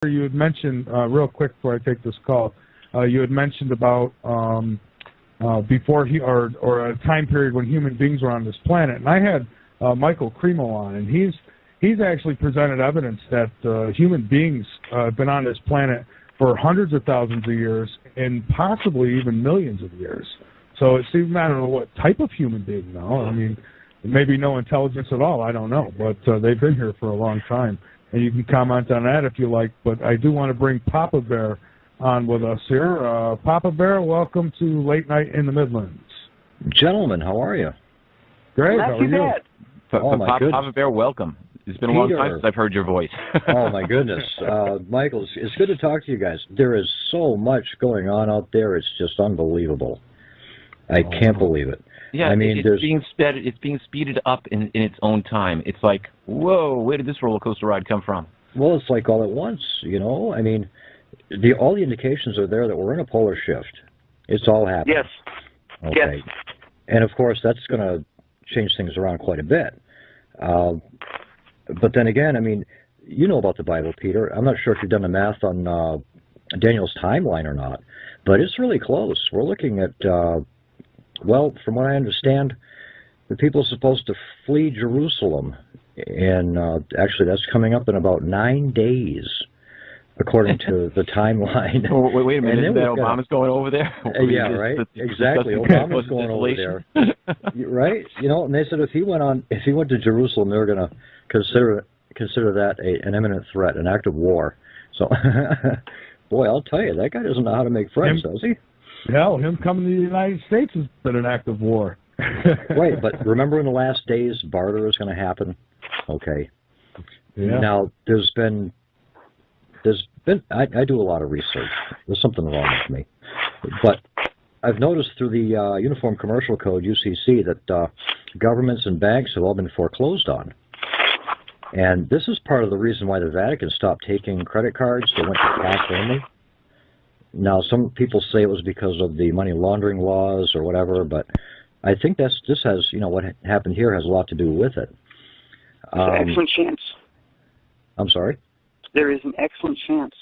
You had mentioned, real quick before I take this call, you had mentioned about before or a time period when human beings were on this planet. And I had Michael Cremo on, and he's actually presented evidence that human beings have been on this planet for hundreds of thousands of years and possibly even millions of years. So it seems, I don't know what type of human being now. I mean, maybe no intelligence at all, I don't know. But they've been here for a long time. And you can comment on that if you like. But I do want to bring Papa Bear on with us here. Papa Bear, welcome to Late Night in the Midlands. Gentlemen, how are you? Great, how are you? Oh, my goodness. Papa Bear, welcome. It's been a long time since I've heard your voice. Oh, my goodness. Michael, it's good to talk to you guys. There is so much going on out there. It's just unbelievable. I can't believe it. Yeah, I mean, it's being speeded up in its own time. It's like, whoa, where did this roller coaster ride come from? Well, it's like all at once, you know? I mean, all the indications are there that we're in a polar shift. It's all happening. Yes. Okay. Yes. And, of course, that's going to change things around quite a bit. But then again, I mean, you know about the Bible, Peter. I'm not sure if you've done the math on Daniel's timeline or not, but it's really close. We're looking at, well, from what I understand, the people are supposed to flee Jerusalem, and actually that's coming up in about 9 days, according to the timeline. Oh, wait a minute, isn't that Obama's going over there? Yeah, right, exactly. Obama's going over there. Right? You know, and they said if he went to Jerusalem, they were going to consider that an imminent threat, an act of war. So, boy, I'll tell you, that guy doesn't know how to make friends, does he? Hell, him coming to the United States has been an act of war. Right, but remember in the last days, barter is going to happen? Okay. Yeah. Now, there's been I do a lot of research. There's something wrong with me. But I've noticed through the Uniform Commercial Code, UCC, that governments and banks have all been foreclosed on. And this is part of the reason why the Vatican stopped taking credit cards. They went to cash only. Now, some people say it was because of the money laundering laws or whatever, but I think this has, you know, what happened here has a lot to do with it. It's an excellent chance. I'm sorry? There is an excellent chance.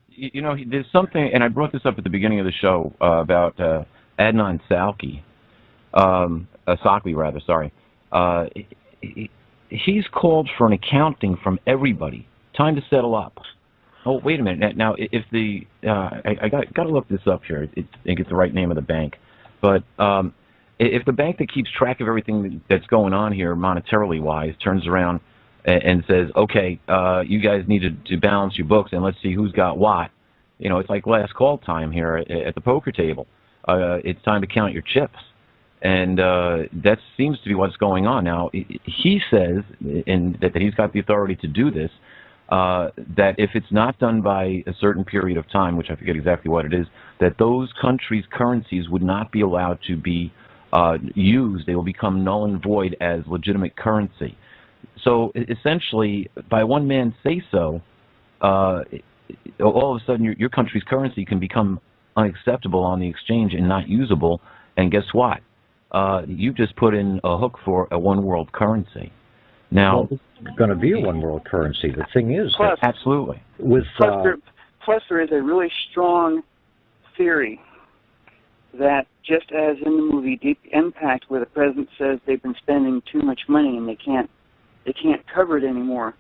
You know, there's something, and I brought this up at the beginning of the show about Adnan Salki, Sakli rather, sorry. He's called for an accounting from everybody. Time to settle up. Oh, wait a minute. Now, if the I got to look this up here. I think it's the right name of the bank, but if the bank that keeps track of everything that's going on here, monetarily wise, turns around and says, "Okay, you guys need to balance your books and let's see who's got what," you know, it's like last call time here at the poker table. It's time to count your chips, and that seems to be what's going on now. He says, and that he's got the authority to do this. That if it's not done by a certain period of time, which I forget exactly what it is, that those countries' currencies would not be allowed to be used. They will become null and void as legitimate currency. So essentially, by one man's say-so, all of a sudden your country's currency can become unacceptable on the exchange and not usable. And guess what? You've just put in a hook for a one-world currency. Now, well, it's going to be a one-world currency. The thing is, plus, absolutely. With plus, there is a really strong theory that just as in the movie Deep Impact, where the president says they've been spending too much money and they can't cover it anymore,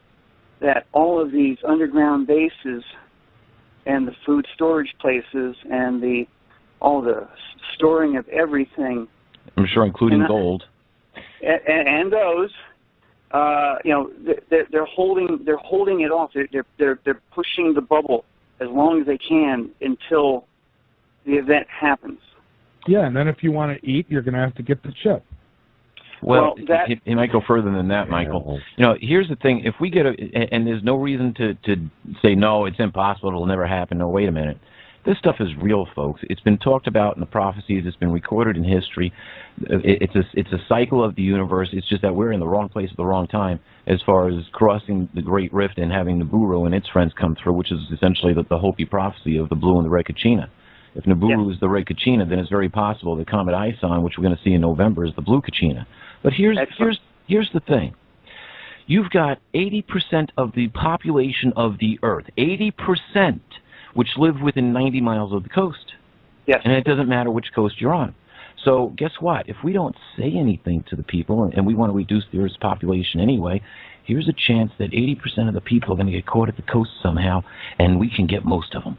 that all of these underground bases and the food storage places and all the storing of everything, I'm sure including gold, and those. You know, they're holding it off. They're pushing the bubble as long as they can until the event happens. Yeah, and then if you want to eat, you're going to have to get the chip. Well, it might go further than that, Michael. You know, here's the thing: if we get and there's no reason to say no, it's impossible, it'll never happen. No, wait a minute. This stuff is real, folks. It's been talked about in the prophecies. It's been recorded in history. It's a cycle of the universe. It's just that we're in the wrong place at the wrong time as far as crossing the Great Rift and having Nibiru and its friends come through, which is essentially the Hopi prophecy of the blue and the red Kachina. If Nibiru is the red Kachina, then it's very possible that Comet Ison, which we're going to see in November, is the blue Kachina. But here's the thing. you've got 80% of the population of the Earth, 80%, which live within 90 miles of the coast. Yes. And it doesn't matter which coast you're on. So guess what? If we don't say anything to the people, and we want to reduce the Earth's population anyway, here's a chance that 80% of the people are going to get caught at the coast somehow, and we can get most of them.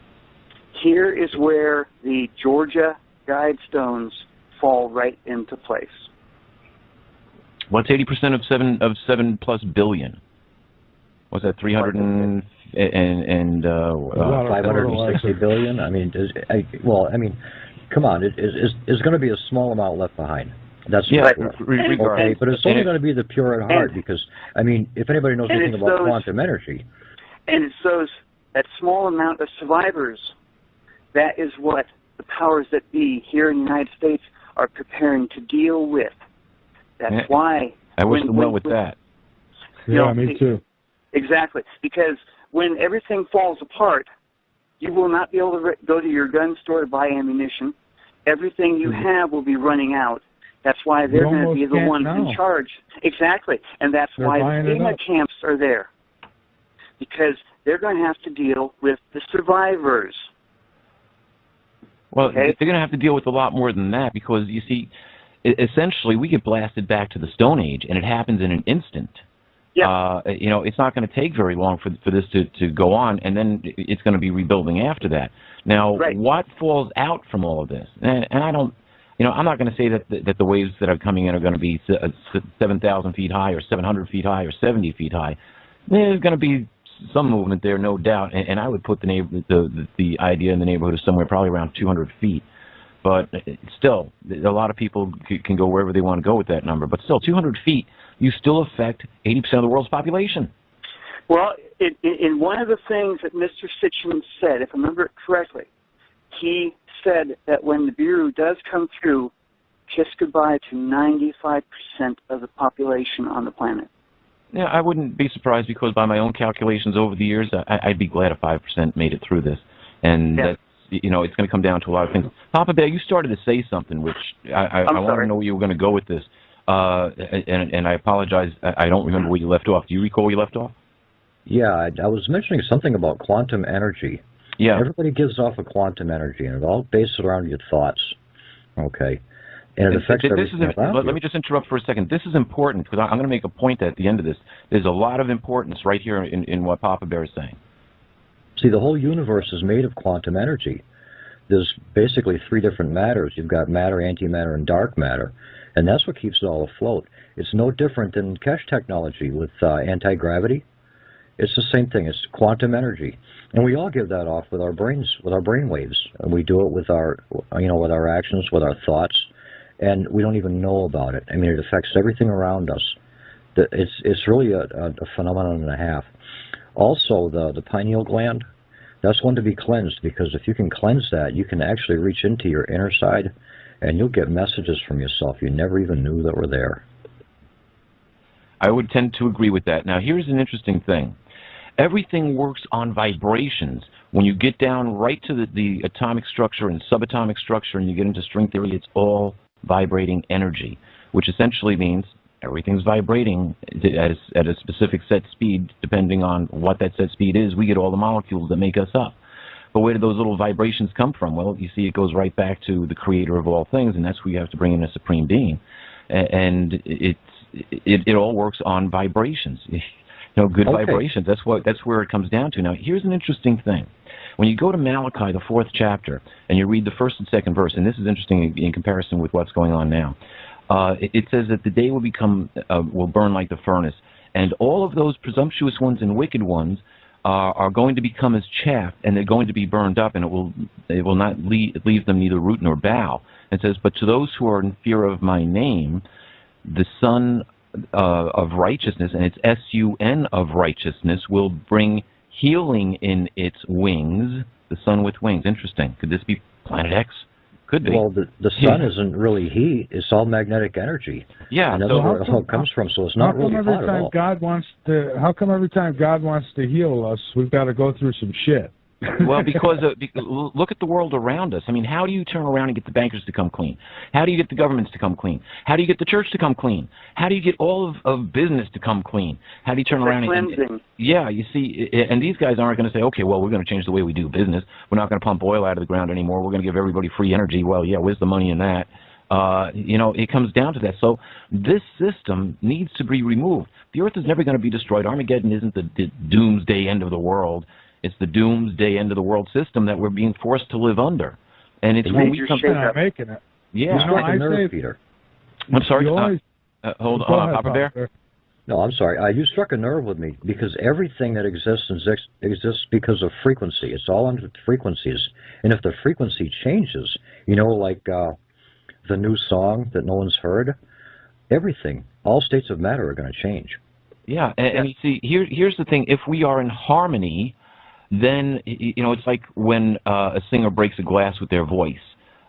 Here is where the Georgia Guidestones fall right into place. What's 80% of 7+ billion? What's that? 560 billion. I mean, come on. There's going to be a small amount left behind. That's okay, but it's only going to be the pure at heart, because I mean, if anybody knows anything about quantum energy, and it's that small amount of survivors. That is what the powers that be here in the United States are preparing to deal with. That's why. I wish them well with that. Yeah, me too. Exactly, because when everything falls apart, you will not be able to go to your gun store to buy ammunition. Everything you have will be running out. That's why they're going to be the ones in charge. Exactly, and that's why the FEMA camps are there, because they're going to have to deal with the survivors. Well, they're going to have to deal with a lot more than that, because, you see, essentially we get blasted back to the Stone Age, and it happens in an instant. Yeah. It's not going to take very long for this to go on, and then it's going to be rebuilding after that. Now, what falls out from all of this? And I don't, I'm not going to say that the waves that are coming in are going to be 7,000 feet high or 700 feet high or 70 feet high. There's going to be some movement there, no doubt, and I would put the idea in the neighborhood of somewhere probably around 200 feet. But still, a lot of people can go wherever they want to go with that number. But still, 200 feet, you still affect 80% of the world's population. Well, in one of the things that Mr. Sitchin said, if I remember it correctly, he said that when the Nibiru does come through, kiss goodbye to 95% of the population on the planet. Yeah, I wouldn't be surprised, because by my own calculations over the years, I'd be glad if 5% made it through this. And that's, it's going to come down to a lot of things. Papa Bear, you started to say something, which I want to know where you were going to go with this. And I apologize, I don't remember where you left off. Do you recall where you left off? Yeah, I was mentioning something about quantum energy. Yeah. Everybody gives off a quantum energy, and it all based around your thoughts. Okay. And it affects everything around you. Let me just interrupt for a second. This is important, because I'm going to make a point at the end of this. There's a lot of importance right here in what Papa Bear is saying. See, the whole universe is made of quantum energy. There's basically 3 different matters. You've got matter, antimatter, and dark matter. And that's what keeps it all afloat. It's no different than Keshe technology with anti-gravity. It's the same thing. It's quantum energy. And we all give that off with our brains, with our brain waves. And we do it with our, with our actions, with our thoughts. And we don't even know about it. I mean, it affects everything around us. It's really a phenomenon and a half. Also, the pineal gland, that's one to be cleansed, because if you can cleanse that, you can actually reach into your inner side, and you'll get messages from yourself you never even knew that were there. I would tend to agree with that. Now, here's an interesting thing. Everything works on vibrations. When you get down right to the atomic structure and subatomic structure, and you get into string theory, it's all vibrating energy, which essentially means everything's vibrating at a specific set speed. Depending on what that set speed is, we get all the molecules that make us up. But where do those little vibrations come from? Well, you see, it goes right back to the creator of all things, and that's where you have to bring in a supreme being. And it all works on vibrations. Good vibrations. That's where it comes down to. Now, here's an interesting thing. When you go to Malachi, the 4th chapter, and you read the 1st and 2nd verse, and this is interesting in comparison with what's going on now, it says that the day will burn like the furnace, and all of those presumptuous ones and wicked ones are going to become as chaff, and they're going to be burned up, and it will not leave them neither root nor bough. It says, but to those who are in fear of my name, the Son of righteousness, and it's S-U-N of righteousness, will bring healing in its wings. The sun with wings. Interesting. Could this be Planet X? Could be. Well, the sun isn't really heat. It's all magnetic energy. Yeah. And that's where it all comes from. So it's not really hot at all. How come every time God wants to heal us, we've got to go through some shit? Well, because look at the world around us. I mean, how do you turn around and get the bankers to come clean? How do you get the governments to come clean? How do you get the church to come clean? How do you get all of business to come clean? How do you turn around and yeah, you see, and these guys aren't going to say, okay, well, we're going to change the way we do business. We're not going to pump oil out of the ground anymore. We're going to give everybody free energy. Well, yeah, where's the money in that? You know, it comes down to that. So this system needs to be removed. The earth is never going to be destroyed. Armageddon isn't the doomsday end of the world. It's the doomsday end of the world system that we're being forced to live under. And it's when we come not making it. Yeah. You struck a nerve, Peter. I'm sorry. Hold on, Papa Bear. No, I'm sorry. You struck a nerve with me because everything that exists exists because of frequency. It's all under frequencies. And if the frequency changes, you know, like the new song that no one's heard, everything, all states of matter are going to change. Yeah, and you see, here's the thing. If we are in harmony, then, you know, it's like when a singer breaks a glass with their voice.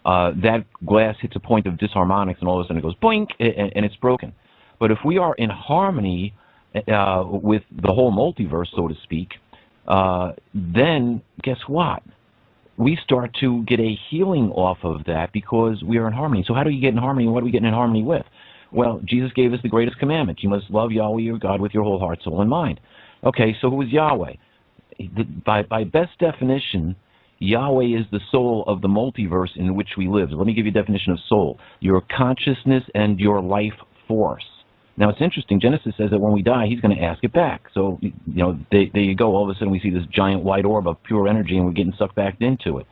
That glass hits a point of disharmonics, and all of a sudden it goes boink, and it's broken. But if we are in harmony with the whole multiverse, so to speak, then guess what? We start to get a healing off of that because we are in harmony. So how do you get in harmony? What are we getting in harmony with? Well, Jesus gave us the greatest commandment. You must love Yahweh your God with your whole heart, soul, and mind. Okay, so who is Yahweh? By best definition, Yahweh is the soul of the multiverse in which we live. Let me give you a definition of soul. Your consciousness and your life force. Now, it's interesting. Genesis says that when we die, he's going to ask it back. So, you know, there you go. All of a sudden, we see this giant white orb of pure energy, and we're getting sucked back into it.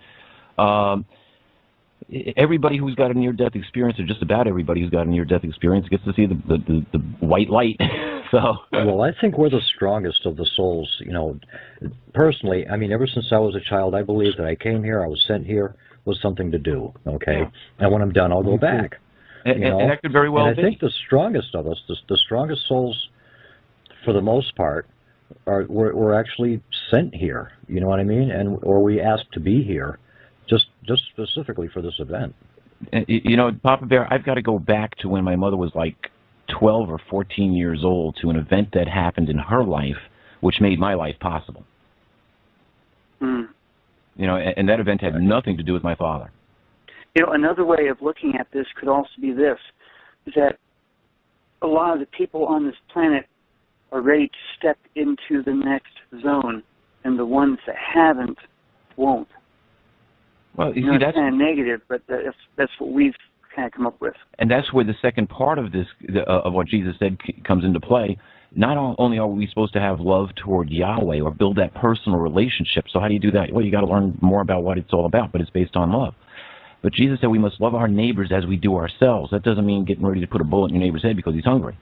Everybody who's got a near-death experience, or just about everybody who's got a near-death experience, gets to see the white light. So, well, I think we're the strongest of the souls. You know, personally, I mean, ever since I was a child, I believe that I came here, I was sent here, was something to do. Okay, yeah. And when I'm done, I'll go back. And that could very well be. I think the strongest of us, the strongest souls, for the most part, we're actually sent here. You know what I mean? Or we asked to be here, just specifically for this event. You know, Papa Bear, I've got to go back to when my mother was like 12 or 14 years old to an event that happened in her life, which made my life possible. Mm. You know, and that event had nothing to do with my father. You know, another way of looking at this could also be this, is that a lot of the people on this planet are ready to step into the next zone, and the ones that haven't won't. Well, you see, that's kind of negative, but that's what we've kind of come up with. And that's where the second part of this, of what Jesus said, comes into play. Not only are we supposed to have love toward Yahweh or build that personal relationship. So how do you do that? Well, you got to learn more about what it's all about, but it's based on love. But Jesus said we must love our neighbors as we do ourselves. That doesn't mean getting ready to put a bullet in your neighbor's head because he's hungry.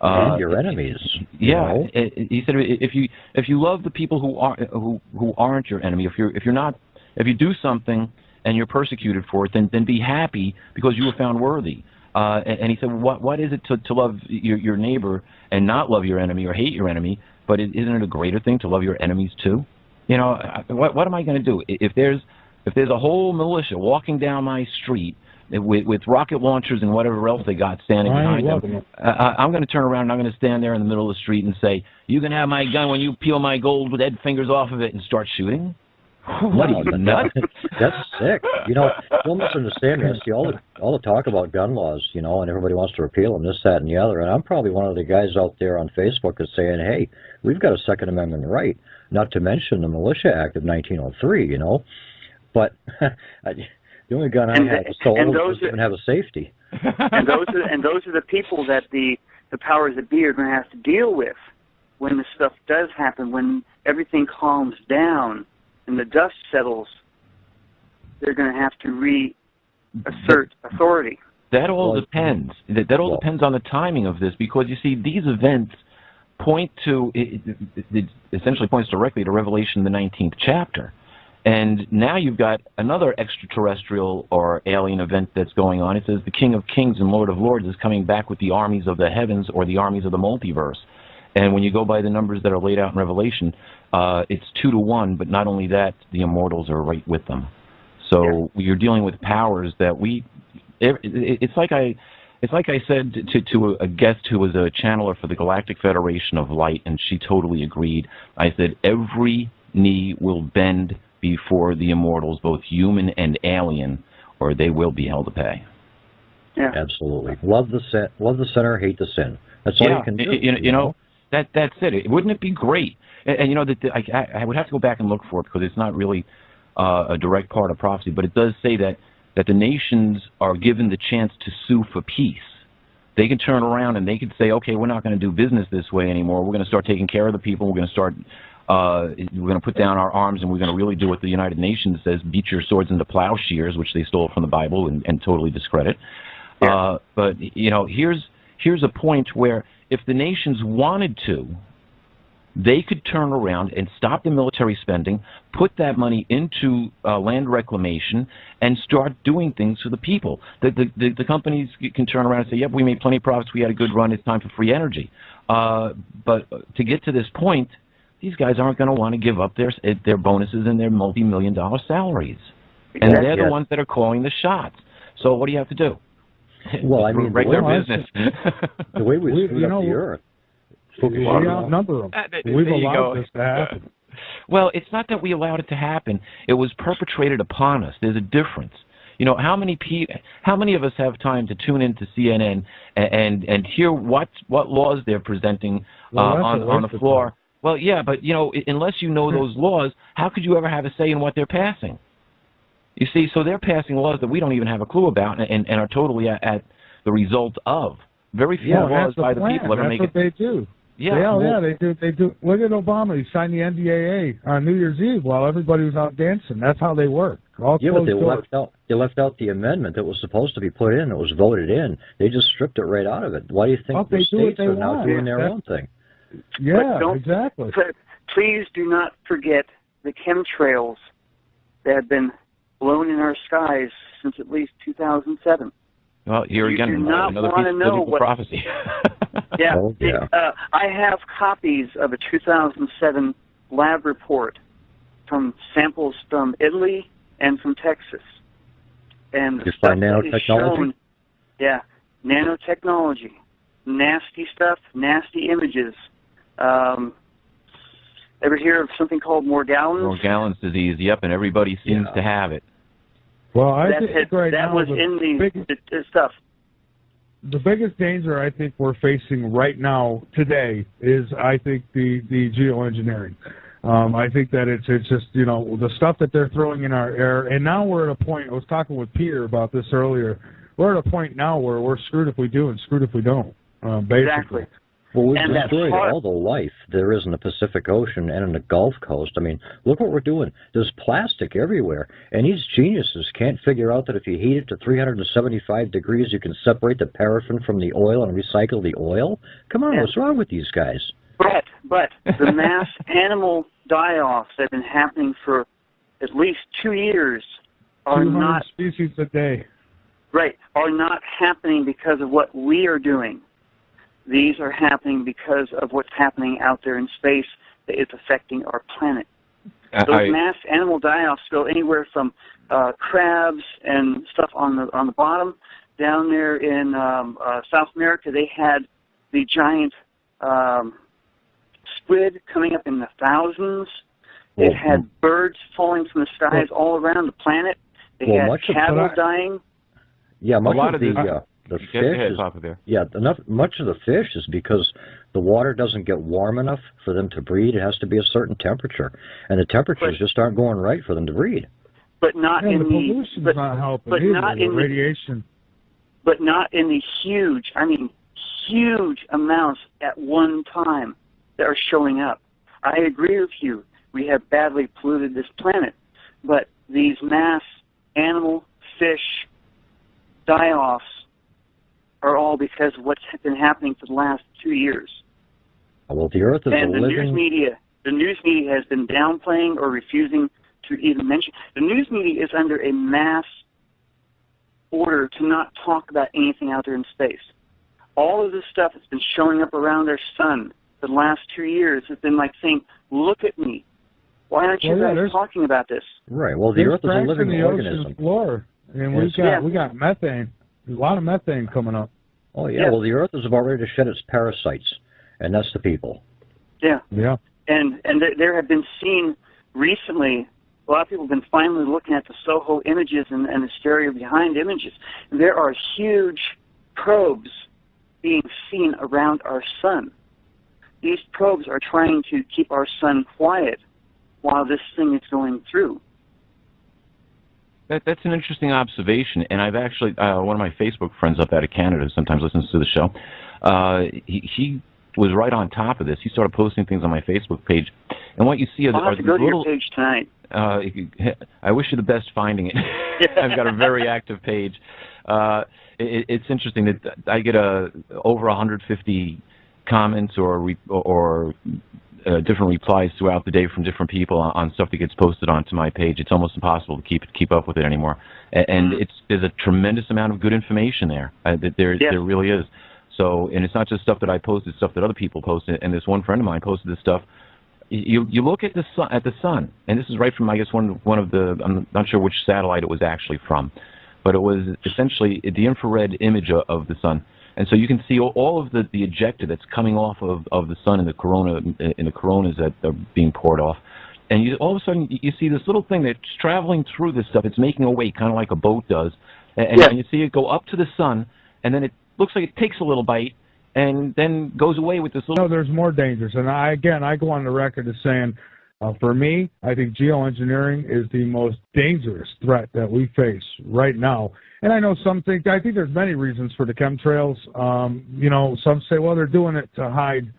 And your enemies. Yeah, you know? He said if you love the people who aren't your enemy, if you do something and you're persecuted for it, then be happy because you were found worthy. And he said, what is it to love your neighbor and not love your enemy or hate your enemy? But isn't it a greater thing to love your enemies too? You know, what am I going to do if there's a whole militia walking down my street with rocket launchers and whatever else they got standing behind them, I'm going to turn around and I'm going to stand there in the middle of the street and say, "You can have my gun when you peel my gold with dead fingers off of it," and start shooting? What are you nuts? That's sick. You know, don't misunderstand me. I see all the talk about gun laws, you know, and everybody wants to repeal them, this, that, and the other. And I'm probably one of the guys out there on Facebook that's saying, hey, we've got a Second Amendment right, not to mention the Militia Act of 1903, you know. But the only gun I have is so old it doesn't even have a safety. And those are the people that the powers that be are going to have to deal with when this stuff does happen, when everything calms down and the dust settles. They're going to have to reassert authority. That all depends. That all depends on the timing of this, because you see, these events point to it essentially points directly to Revelation, the 19th chapter. And now you've got another extraterrestrial or alien event that's going on. It says the King of Kings and Lord of Lords is coming back with the armies of the heavens, or the armies of the multiverse. And when you go by the numbers that are laid out in Revelation, it's 2 to 1. But not only that, the immortals are right with them. So you're dealing with powers that it's like I said to a guest who was a channeler for the Galactic Federation of Light, and she totally agreed. I said every knee will bend before the immortals, both human and alien, or they will be held to pay. Yeah. Absolutely. Love the sinner, hate the sin. That's all you can do. You know, that's it. Wouldn't it be great? And you know, I would have to go back and look for it because it's not really a direct part of prophecy, but it does say that the nations are given the chance to sue for peace. They can turn around and they can say, okay, we're not going to do business this way anymore. We're going to start taking care of the people. We're going to start, we're going to put down our arms, and we're going to really do what the United Nations says: beat your swords into plowshares, which they stole from the Bible and totally discredit. Yeah. But you know, here's a point where if the nations wanted to, they could turn around and stop the military spending, put that money into land reclamation, and start doing things for the people. The companies can turn around and say, yep, we made plenty of profits, we had a good run, it's time for free energy. But to get to this point, these guys aren't going to want to give up their bonuses and their multi-million-dollar salaries. And they're the ones that are calling the shots. So what do you have to do? Well, I mean, regular business. The way we screwed up the earth. We outnumber them. We've allowed this to happen. Well, it's not that we allowed it to happen. It was perpetrated upon us. There's a difference. You know, how many of us have time to tune into CNN and hear what laws they're presenting on the floor? Well, yeah, but, you know, unless you know those laws, how could you ever have a say in what they're passing? You see, so they're passing laws that we don't even have a clue about and are totally at the result of. Very few laws by the people ever make it. That's what they do. Yeah, they do. Look at Obama. He signed the NDAA on New Year's Eve while everybody was out dancing. That's how they work. But they left out the amendment that was supposed to be put in. It was voted in. They just stripped it right out of it. Why do you think the states are now doing their own thing? Yeah, exactly. Please do not forget the chemtrails that have been blown in our skies since at least 2007. Well, here again, another piece of biblical prophecy. Yeah. I have copies of a 2007 lab report from samples from Italy and from Texas. And you find nanotechnology? Nanotechnology. Nasty stuff, nasty images. Ever hear of something called Morgellons? Morgellons disease, yep, and everybody seems to have it. Well, I think that was in the stuff. The biggest danger I think we're facing right now, today, is I think the geoengineering. I think that it's just, you know, the stuff that they're throwing in our air, and now we're at a point, I was talking with Peter about this earlier, we're at a point now where we're screwed if we do and screwed if we don't, basically. Exactly. Well, we've destroyed all the life there is in the Pacific Ocean and in the Gulf Coast. I mean, look what we're doing. There's plastic everywhere, and these geniuses can't figure out that if you heat it to 375 degrees, you can separate the paraffin from the oil and recycle the oil? Come on, what's wrong with these guys? But the mass animal die-offs that have been happening for at least 2 years are not... species a day. Right, are not happening because of what we are doing. These are happening because of what's happening out there in space that is affecting our planet. Those mass animal die-offs go anywhere from crabs and stuff on the bottom. Down there in South America, they had the giant squid coming up in the thousands. They had birds falling from the skies all around the planet. They had cattle dying. Yeah, much of the fish is, much of the fish is because the water doesn't get warm enough for them to breed. It has to be a certain temperature, and the temperatures just aren't going right for them to breed. But not in the pollution's not helping either, not in the radiation. But not in the huge amounts at one time that are showing up. I agree with you. We have badly polluted this planet, but these mass animal, fish die-offs are all because of what's been happening for the last 2 years. Well, the Earth is the news media has been downplaying or refusing to even mention. The news media is under a mass order to not talk about anything out there in space. All of this stuff that's been showing up around our sun for the last 2 years has been like saying, "Look at me. Why aren't you guys talking about this?" Right. Well, the Earth is a living organism. Ocean floor, and we got methane. A lot of methane coming up. Oh, yeah. Well, the Earth is about ready to shed its parasites, and that's the people. Yeah. And there have been seen recently, a lot of people have been finally looking at the SOHO images and the stereo behind images. There are huge probes being seen around our sun. These probes are trying to keep our sun quiet while this thing is going through. That's an interesting observation, and I've actually, one of my Facebook friends up out of Canada who sometimes listens to the show, he was right on top of this. He started posting things on my Facebook page, and what you see I'll are have to these go to little... your page tonight. I wish you the best finding it. I've got a very active page. It's interesting that I get over 150 comments or different replies throughout the day from different people on stuff that gets posted onto my page. It's almost impossible to keep up with it anymore. And there's a tremendous amount of good information there. There really is. So, and it's not just stuff that I post, it's stuff that other people post. And this one friend of mine posted this stuff. You look at the sun, and this is right from, I guess, one of the, I'm not sure which satellite it was actually from, but it was essentially the infrared image of the sun. And so you can see all of the ejecta that's coming off of the sun in the coronas that are being poured off. And all of a sudden you see this little thing that's traveling through this stuff. It's making a way, kind of like a boat does. And you see it go up to the sun, and then it looks like it takes a little bite, and then goes away with this little... No, there's more dangers. And I go on the record as saying, for me, I think geoengineering is the most dangerous threat that we face right now. And I know I think there's many reasons for the chemtrails. You know, some say, well, they're doing it to hide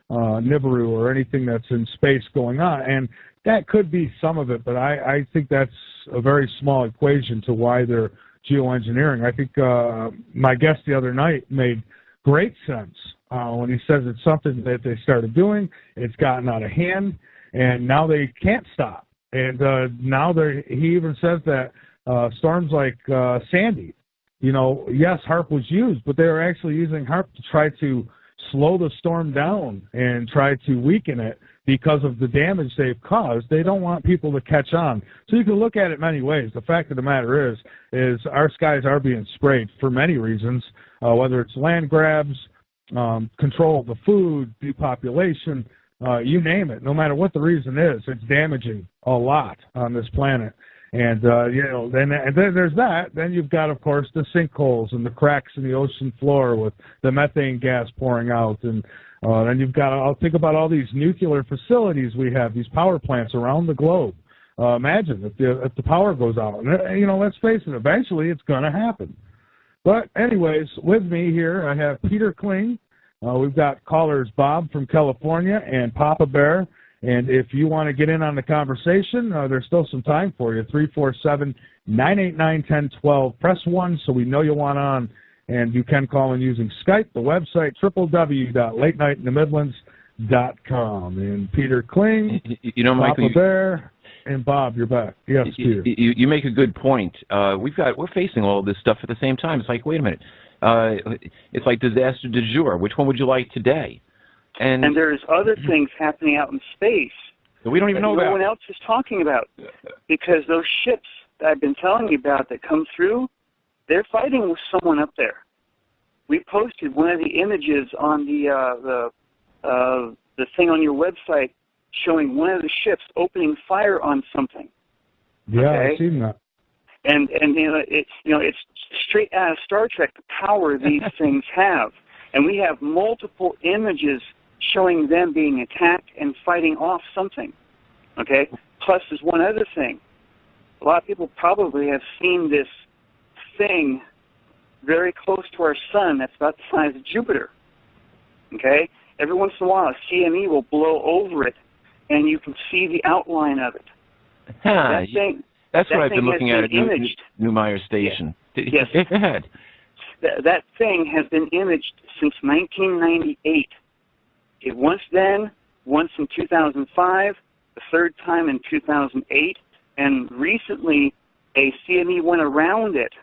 Nibiru or anything that's in space going on. And that could be some of it, but I think that's a very small equation to why they're geoengineering. I think my guest the other night made great sense when he says it's something that they started doing, it's gotten out of hand, and now they can't stop. And now he even says that storms like Sandy, you know, yes, HARP was used, but they were actually using HARP to try to slow the storm down and try to weaken it because of the damage they've caused. They don't want people to catch on. So you can look at it many ways. The fact of the matter is our skies are being sprayed for many reasons, whether it's land grabs, control of the food, depopulation, you name it. No matter what the reason is, it's damaging a lot on this planet. And, you know, then there's that. Then you've got, of course, the sinkholes and the cracks in the ocean floor with the methane gas pouring out. And then you've got, I'll think about all these nuclear facilities we have, these power plants around the globe. Imagine if the power goes out. And, you know, let's face it, eventually it's going to happen. But anyways, with me here, I have Peter Kling. We've got callers Bob from California and Papa Bear. And if you want to get in on the conversation, there's still some time for you. 347-989-1012. Press 1 so we know you want on. And you can call in using Skype, the website, www.latenightinthemidlands.com. And Peter Kling, you know, Michael, Papa Bear, and Bob, you're back. Yes, Peter. You make a good point. We're facing all of this stuff at the same time. It's like, wait a minute. It's like disaster du jour. Which one would you like today? And there's other things happening out in space that we don't even know about. No one else is talking about, because those ships that I've been telling you about that come through, they're fighting with someone up there. We posted one of the images on the thing on your website showing one of the ships opening fire on something. Yeah, okay? I've seen that. And it's straight out of Star Trek, the power these things have. And we have multiple images showing them being attacked and fighting off something. Okay? Plus, there's one other thing. A lot of people probably have seen this thing very close to our sun that's about the size of Jupiter. Okay? Every once in a while, a CME will blow over it, and you can see the outline of it. That's what I've been looking at New Meyer Station. Yes. Go ahead. That thing has been imaged since 1998. Once then, once in 2005, the third time in 2008, and recently a CME went around it,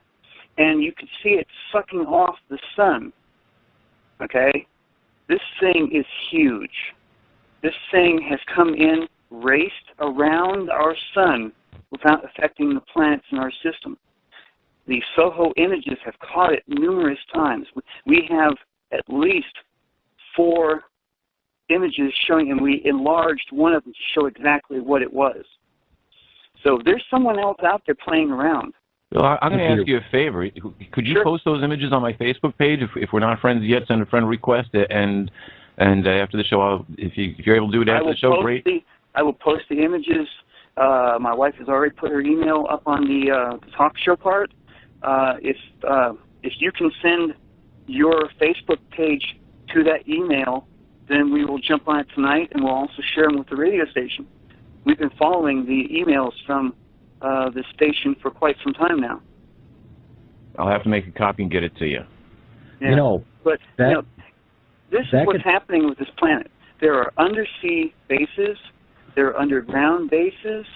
and you could see it sucking off the sun. Okay? This thing is huge. This thing has come in, raced around our sun without affecting the planets in our system. The SOHO images have caught it numerous times. We have at least 4 images showing, and we enlarged one of them to show exactly what it was. So there's someone else out there playing around. Well, I'm going to ask you a favor. Could you post those images on my Facebook page? If we're not friends yet, send a friend request, and after the show, if you're able to do it after the show, great. I will post the images. My wife has already put her email up on the talk show part. If you can send your Facebook page to that email, then we will jump on it tonight, and we'll also share them with the radio station. We've been following the emails from the station for quite some time now. I'll have to make a copy and get it to you. Yeah. But this is what's happening with this planet. There are undersea bases. There are underground bases.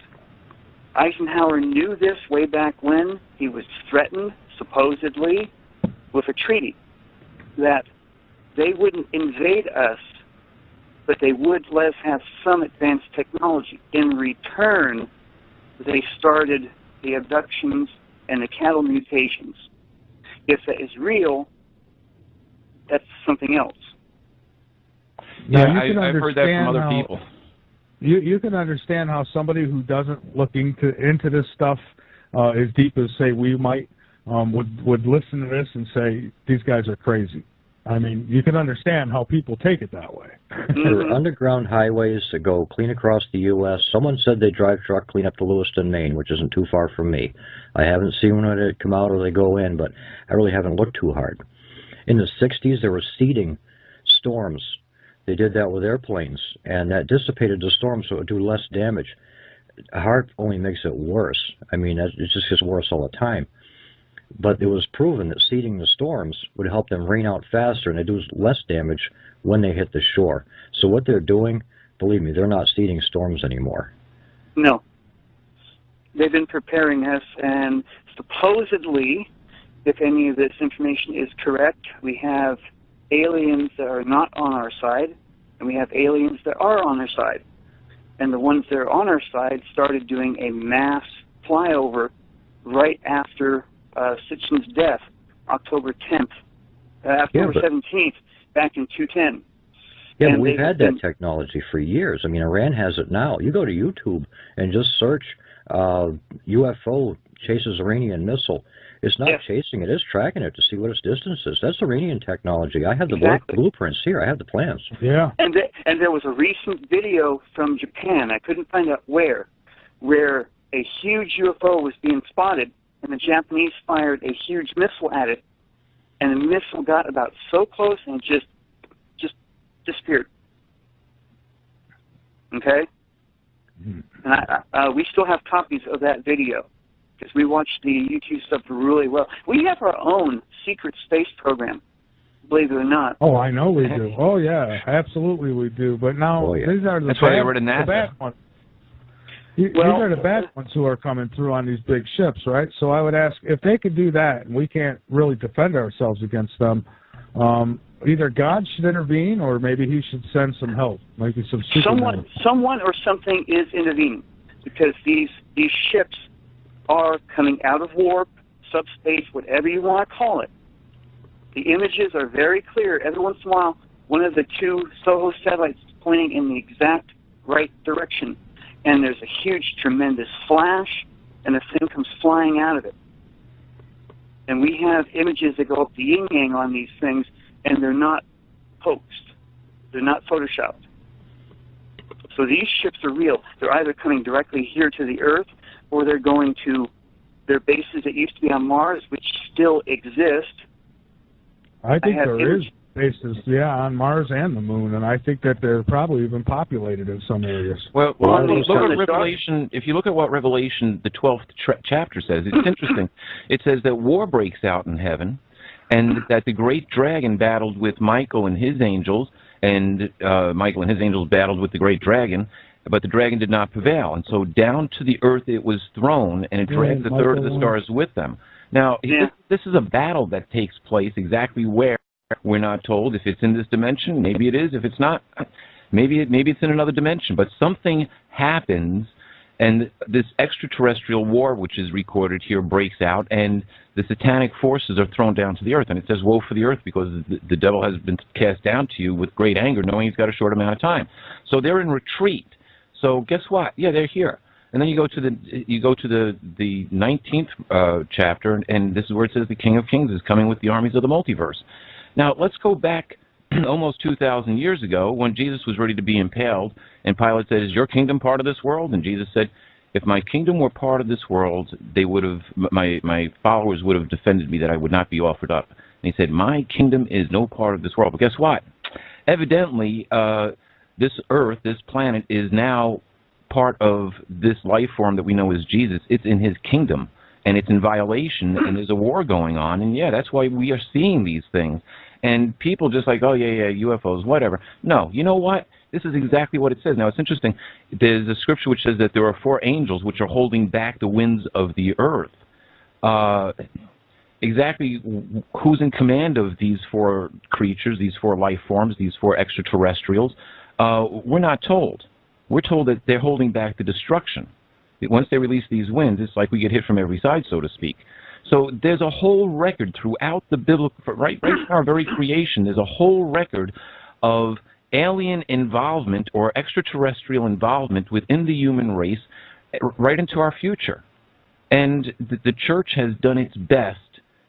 Eisenhower knew this way back when. He was threatened, supposedly, with a treaty that they wouldn't invade us, but they would let us have some advanced technology. In return, they started the abductions and the cattle mutations. If that is real, that's something else. Yeah, I've heard that from other people. You can understand how somebody who doesn't look into this stuff as deep as, say, we might, would listen to this and say, these guys are crazy. I mean, you can understand how people take it that way. There are underground highways that go clean across the U.S. Someone said they drive truck clean up to Lewiston, Maine, which isn't too far from me. I haven't seen when they come out or they go in, but I really haven't looked too hard. In the 60s, there were seeding storms. They did that with airplanes, and that dissipated the storm so it would do less damage. HAARP only makes it worse. I mean, it just gets worse all the time. But it was proven that seeding the storms would help them rain out faster and they do less damage when they hit the shore. So what they're doing, believe me, they're not seeding storms anymore. No. They've been preparing us, and supposedly, if any of this information is correct, we have aliens that are not on our side, and we have aliens that are on our side. And the ones that are on our side started doing a mass flyover right after Sitchin's death, October 10th, October 17th, back in 2010. Yeah, but we've had that technology for years. I mean, Iran has it now. You go to YouTube and just search UFO chases Iranian missile. It's not chasing it, it's tracking it to see what its distance is. That's Iranian technology. I have the blueprints here. I have the plans. Yeah. And there was a recent video from Japan, I couldn't find out where a huge UFO was being spotted, and the Japanese fired a huge missile at it, and the missile got about so close and just disappeared. Okay? And we still have copies of that video, because we watch the YouTube stuff really well. We have our own secret space program, believe it or not. Oh, I know we do. Oh, yeah, absolutely we do. But now, these are the bad ones. These are the bad ones who are coming through on these big ships, right? So I would ask, if they could do that, and we can't really defend ourselves against them, either God should intervene, or maybe he should send some help, maybe some Superman. Someone or something is intervening, because these ships are coming out of warp, subspace, whatever you want to call it. The images are very clear. Every once in a while, one of the two SOHO satellites is pointing in the exact right direction, and there's a huge, tremendous flash, and the thing comes flying out of it. And we have images that go up the yin-yang on these things, and they're not hoaxed. They're not photoshopped. So these ships are real. They're either coming directly here to the Earth, or they're going to their bases that used to be on Mars, which still exist. I think there is bases, on Mars and the Moon, and I think that they're probably even populated in some areas. Well, look at Revelation. If you look at what Revelation, the 12th chapter says, it's interesting. It says that war breaks out in heaven, and that the great dragon battled with Michael and his angels, and Michael and his angels battled with the great dragon, but the dragon did not prevail. And so down to the earth it was thrown, and it dragged a third of the stars with them. Now, this is a battle that takes place exactly where. We're not told. If it's in this dimension, maybe it is. If it's not, maybe it's in another dimension. But something happens, and this extraterrestrial war, which is recorded here, breaks out, and the satanic forces are thrown down to the earth. And it says, woe for the earth, because the devil has been cast down to you with great anger, knowing he's got a short amount of time. So they're in retreat. So guess what? Yeah, they're here. And then you go to the 19th chapter, and this is where it says the King of Kings is coming with the armies of the multiverse. Now let's go back almost 2,000 years ago when Jesus was ready to be impaled, and Pilate said, "Is your kingdom part of this world?" And Jesus said, "If my kingdom were part of this world, they would have my followers would have defended me that I would not be offered up." And he said, "My kingdom is no part of this world." But guess what? Evidently, this Earth, this planet, is now part of this life form that we know as Jesus. It's in his kingdom, and it's in violation, and there's a war going on. And yeah, that's why we are seeing these things. And people just like, oh, yeah, UFOs, whatever. No, you know what? This is exactly what it says. Now, it's interesting. There's a scripture which says that there are 4 angels which are holding back the winds of the earth. Exactly who's in command of these 4 creatures, these 4 life forms, these 4 extraterrestrials, we're not told. We're told that they're holding back the destruction. Once they release these winds, it's like we get hit from every side, so to speak. So there's a whole record throughout the biblical, right in our very creation, there's a whole record of alien involvement or extraterrestrial involvement within the human race right into our future. And the church has done its best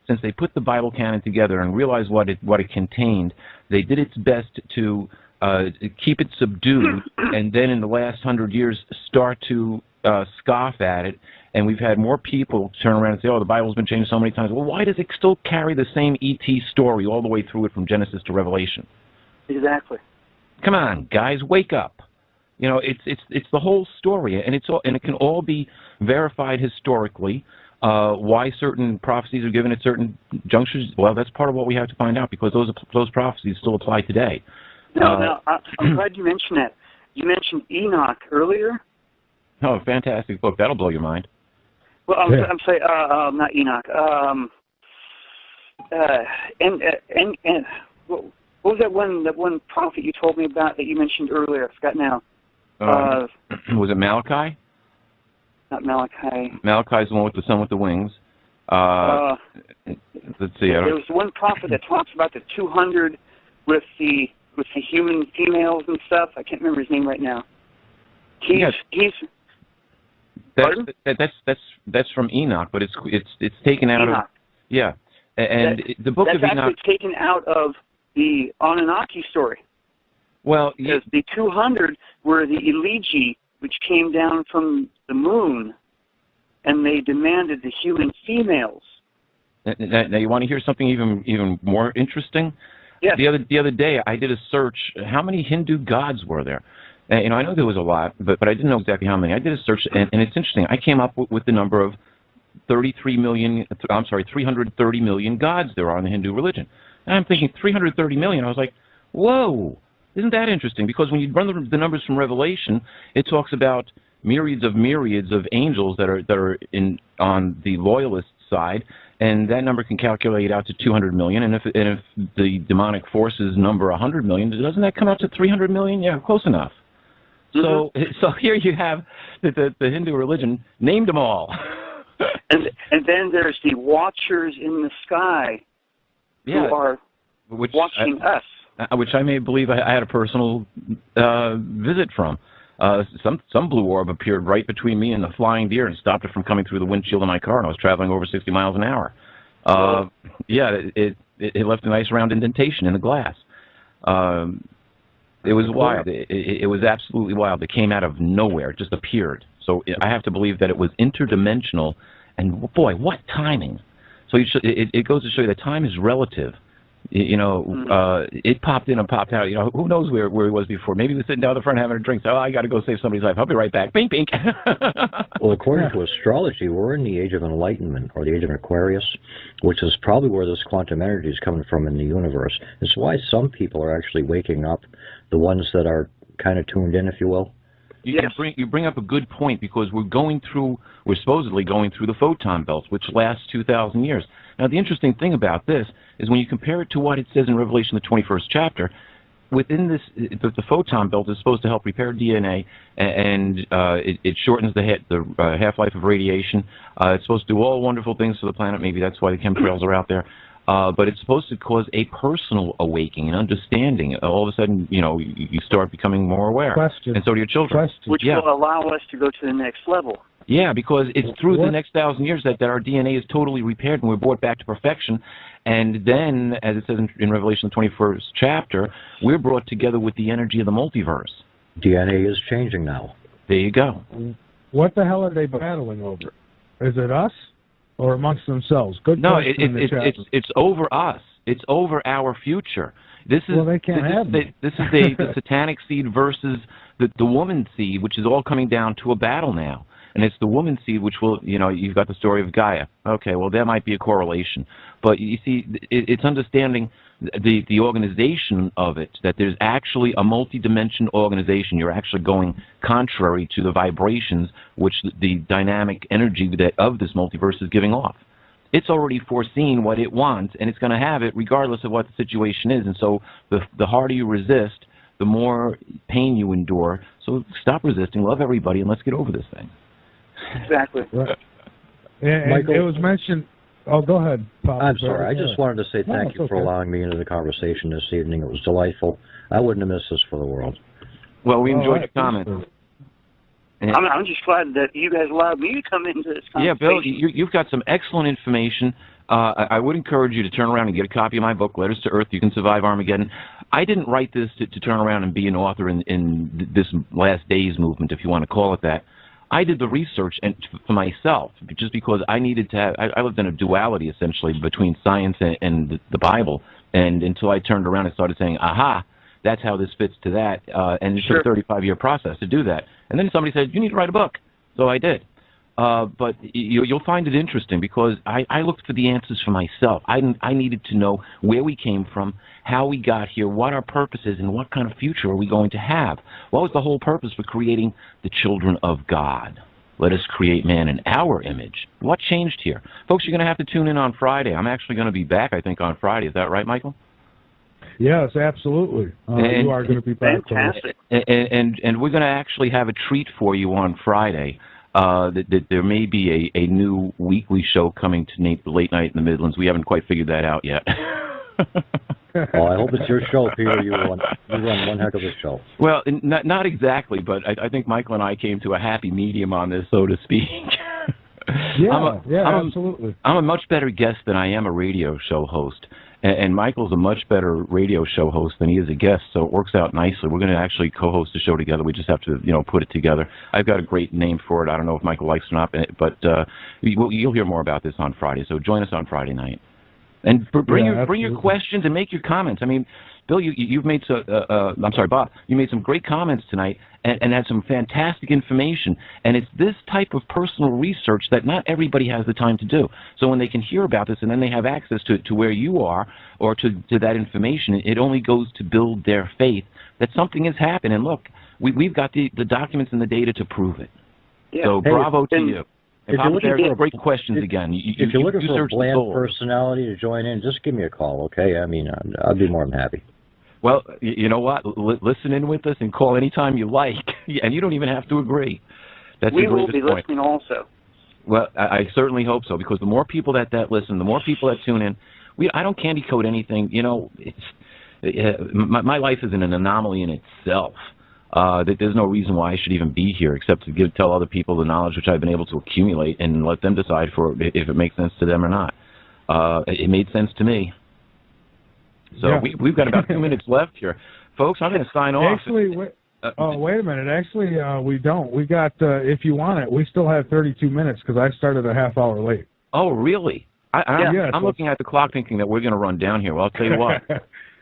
since they put the Bible canon together and realized what it contained. They did its best to keep it subdued, and then in the last 100 years start to scoff at it. And we've had more people turn around and say, oh, the Bible's been changed so many times. Well, why does it still carry the same E.T. story all the way through it from Genesis to Revelation? Exactly. Come on, guys, wake up. You know, it's the whole story, and it can all be verified historically. Why certain prophecies are given at certain junctures? Well, that's part of what we have to find out, because those prophecies still apply today. No, I'm glad you mentioned that. You mentioned Enoch earlier. Oh, fantastic book! That'll blow your mind. Well, I'm saying not Enoch. What was that one prophet you told me about that you mentioned earlier? I forgot now. Was it Malachi? Not Malachi. Malachi's the one with the sun with the wings. Let's see. There was one prophet that talks about the 200 with the human females and stuff. I can't remember his name right now. That's from Enoch, but it's taken out Enoch. of and the book of Enoch. That's actually taken out of the Anunnaki story. Well, because the 200 were the Eligi, which came down from the moon, and they demanded the human females. Now you want to hear something even more interesting? Yes. The other day I did a search. How many Hindu gods were there? I know there was a lot, but I didn't know exactly how many. I did a search, and it's interesting. I came up with the number of 330 million gods there are in the Hindu religion. And I'm thinking 330 million. I was like, whoa, isn't that interesting? Because when you run the numbers from Revelation, it talks about myriads of angels that are on the loyalist side, and that number can calculate out to 200 million. And if the demonic forces number 100 million, doesn't that come out to 300 million? Yeah, close enough. So here you have the Hindu religion named them all. and then there's the watchers in the sky who are watching us. Which I may believe I had a personal visit from. Some blue orb appeared right between me and the flying deer and stopped it from coming through the windshield of my car, and I was traveling over 60 miles an hour. It left a nice round indentation in the glass. It was wild. It was absolutely wild. It came out of nowhere. It just appeared. So I have to believe that it was interdimensional, and boy, what timing. So it goes to show you that time is relative. It popped in and popped out. Who knows where he was before? Maybe he was sitting down the front having a drink. So I got to go save somebody's life. I'll be right back. Bink, bink. Well, according to astrology, we're in the age of enlightenment, or the age of Aquarius, which is probably where this quantum energy is coming from in the universe. It's why some people are actually waking up, the ones that are kind of tuned in, if you will. You bring up a good point, because we're supposedly going through the photon belts, which lasts 2,000 years. Now, the interesting thing about this is when you compare it to what it says in Revelation, the 21st chapter, within this, the photon belt is supposed to help repair DNA, and it shortens the half-life of radiation. It's supposed to do all wonderful things for the planet. Maybe that's why the chemtrails are out there. but it's supposed to cause a personal awakening and understanding. All of a sudden, you start becoming more aware. Question. And so do your children. Which will allow us to go to the next level. Yeah, because it's through the next 1,000 years that our DNA is totally repaired and we're brought back to perfection. And then, as it says in Revelation, the 21st chapter, we're brought together with the energy of the multiverse. DNA is changing now. There you go. What the hell are they battling over? Is it us or amongst themselves? Good No, question. it's over us. It's over our future. This is they can't have this is the satanic seed versus the woman seed, which is all coming down to a battle now. And it's the woman seed which will, you've got the story of Gaia. Okay, well, there might be a correlation. But you see, it's understanding the organization of it, that there's actually a multi-dimensional organization. You're actually going contrary to the vibrations which the dynamic energy of this multiverse is giving off. It's already foreseen what it wants, and it's going to have it regardless of what the situation is. And so the harder you resist, the more pain you endure. So stop resisting, love everybody, and let's get over this thing. Exactly. Right. And Michael, it was mentioned. Oh, go ahead, Pop. I'm sorry. I just wanted to say thank you for allowing me into the conversation this evening. It was delightful. I wouldn't have missed this for the world. Well, we enjoyed your comments. I'm just glad that you guys allowed me to come into this conversation. Yeah, Bill, you've got some excellent information. I would encourage you to turn around and get a copy of my book, Letters to Earth, You Can Survive Armageddon. I didn't write this to turn around and be an author in this last days movement, if you want to call it that. I did the research for myself, just because I needed to have, I lived in a duality, essentially, between science and the Bible, and until I turned around and started saying, aha, that's how this fits to that, and it took a 35-year process to do that. And then somebody said, you need to write a book. So I did. But you'll find it interesting, because I looked for the answers for myself. I needed to know where we came from, how we got here, what our purpose is, and what kind of future are we going to have. What was the whole purpose for creating the children of God? Let us create man in our image. What changed here? Folks, you're going to have to tune in on Friday. I'm actually going to be back, I think, on Friday. Is that right, Michael? Yes, absolutely. You are going to be back. Fantastic. And we're going to actually have a treat for you on Friday. That there may be a new weekly show coming to Late Night in the Midlands. We haven't quite figured that out yet. Well, I hope it's your show, Peter. You run one heck of a show. Well, not exactly, but I think Michael and I came to a happy medium on this, so to speak. Absolutely. I'm a much better guest than I am a radio show host. And Michael's a much better radio show host than he is a guest, so it works out nicely. We're going to actually co-host the show together. We just have to, put it together. I've got a great name for it. I don't know if Michael likes it or not, but you'll hear more about this on Friday. So join us on Friday night, and bring your questions and make your comments. I mean, Bill, you've made Bob, you made some great comments tonight and had some fantastic information. And it's this type of personal research that not everybody has the time to do. So when they can hear about this and then they have access to where you are or to that information, it only goes to build their faith that something has happened. And look, we've got the documents and the data to prove it. Yeah. So bravo to you. If you're looking for great questions again. If you're looking for a bland personality to join in, just give me a call, okay? I mean, I'd be more than happy. Well, you know what? Listen in with us and call anytime you like, and you don't even have to agree. That's we will be listening also. Well, I certainly hope so, because the more people that listen, the more people that tune in. I don't candy coat anything. My life is an anomaly in itself. That there's no reason why I should even be here except to tell other people the knowledge which I've been able to accumulate and let them decide if it makes sense to them or not. It made sense to me. So yeah. We've got about 2 minutes left here. Folks, I'm going to sign off. Actually, wait a minute. Actually, we don't. We got, if you want it, we still have 32 minutes because I started a half hour late. Oh, really? I'm looking at the clock thinking that we're going to run down here. Well, I'll tell you what.